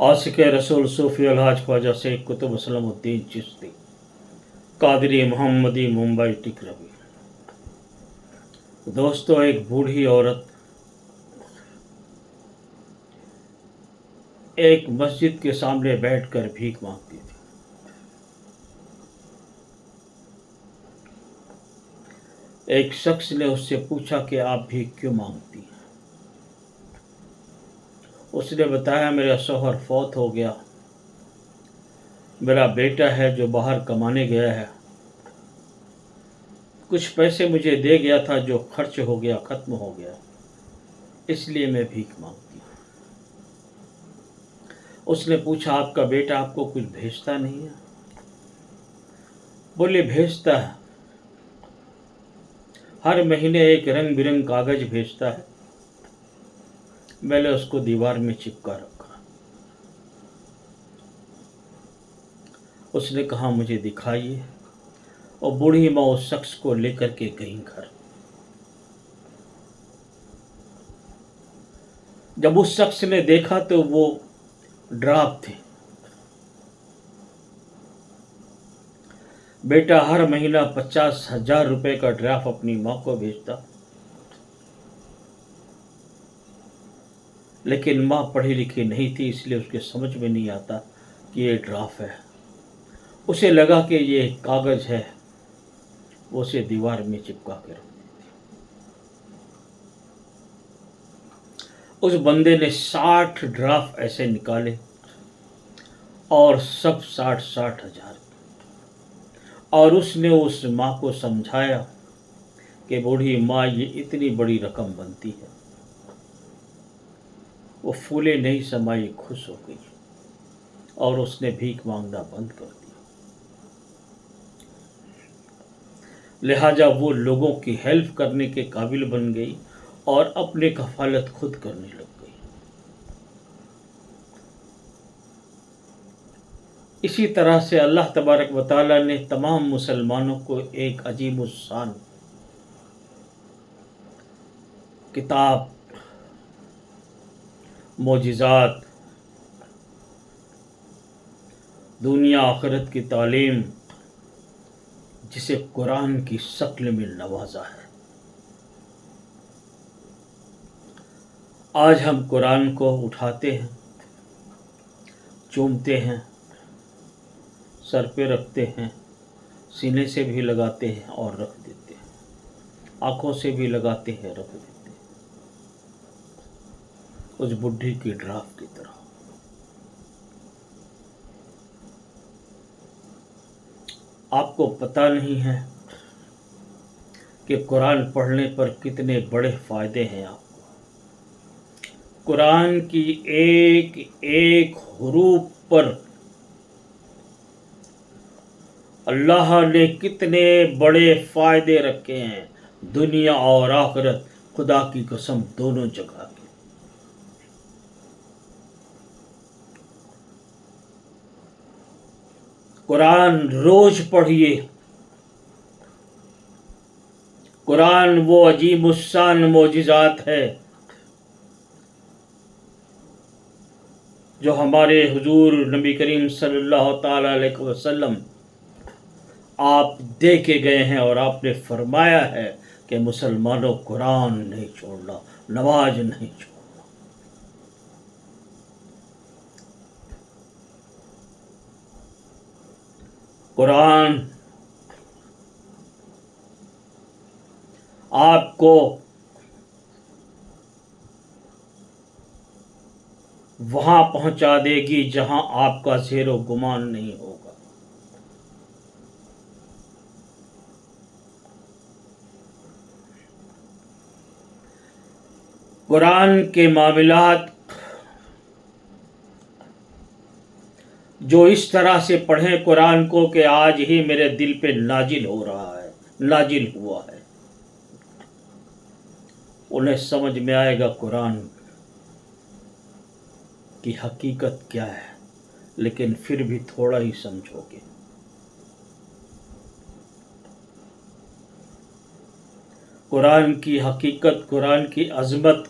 आशिक रसूल सूफ़ी अलहाज ख्वाजा शेख कुतुब असलमुद्दीन चिश्ती कादरी मोहम्मदी मुंबई टिकरवी। दोस्तों, एक बूढ़ी औरत एक मस्जिद के सामने बैठकर भीख मांगती थी। एक शख्स ने उससे पूछा कि आप भीख क्यों मांगती हैं? उसने बताया, मेरा शौहर फौत हो गया, मेरा बेटा है जो बाहर कमाने गया है, कुछ पैसे मुझे दे गया था जो खर्च हो गया, ख़त्म हो गया, इसलिए मैं भीख मांगती हूँ। उसने पूछा, आपका बेटा आपको कुछ भेजता नहीं है? बोले, भेजता है, हर महीने एक रंग बिरंग कागज भेजता है, मैंने उसको दीवार में चिपका रखा। उसने कहा, मुझे दिखाइए, और बूढ़ी माँ उस शख्स को लेकर के गई घर। जब उस शख्स ने देखा तो वो ड्राफ थे। बेटा हर महीना 50,000 रुपए का ड्राफ्ट अपनी माँ को भेजता, लेकिन माँ पढ़ी लिखी नहीं थी, इसलिए उसके समझ में नहीं आता कि ये ड्राफ्ट है। उसे लगा कि ये कागज़ है, वो उसे दीवार में चिपका के रख दी। उस बंदे ने 60 ड्राफ्ट ऐसे निकाले और सब 60-60 हज़ार, और उसने उस माँ को समझाया कि बूढ़ी माँ, ये इतनी बड़ी रकम बनती है। वो फूले नहीं समाई, खुश हो गई और उसने भीख मांगना बंद कर दिया। लिहाजा वो लोगों की हेल्प करने के काबिल बन गई और अपने कफालत खुद करने लग गई। इसी तरह से अल्लाह तबारक व तआला ने तमाम मुसलमानों को एक अजीब शान किताब, मोजिज़ात, दुनिया आखिरत की तालीम, जिसे कुरान की शक्ल में नवाजा है। आज हम कुरान को उठाते हैं, चूमते हैं, सर पे रखते हैं, सीने से भी लगाते हैं और रख देते हैं, आँखों से भी लगाते हैं, रख देते हैं, उस बुढ़ी की ड्राफ्ट की तरह। आपको पता नहीं है कि कुरान पढ़ने पर कितने बड़े फ़ायदे हैं आपको। कुरान की एक एक हुरूफ पर अल्लाह ने कितने बड़े फ़ायदे रखे हैं, दुनिया और आखिरत, खुदा की कसम, दोनों जगह के। कुरान रोज पढ़िए। कुरान वो अजीब-उस-शान मोजिज़ात है जो हमारे हुजूर नबी करीम सल्लल्लाहु ताला अलैहि वसल्लम आप दे के गए हैं, और आपने फरमाया है कि मुसलमानों, कुरान नहीं छोड़ना, नमाज नहीं छोड़ना। कुरान आपको वहाँ पहुँचा देगी जहाँ आपका ज़ेरो गुमान नहीं होगा। कुरान के मामलात जो इस तरह से पढ़ें कुरान को कि आज ही मेरे दिल पे नाजिल हो रहा है, नाजिल हुआ है, उन्हें समझ में आएगा कुरान की हकीकत क्या है, लेकिन फिर भी थोड़ा ही समझोगे। कुरान की हकीकत, कुरान की अज़मत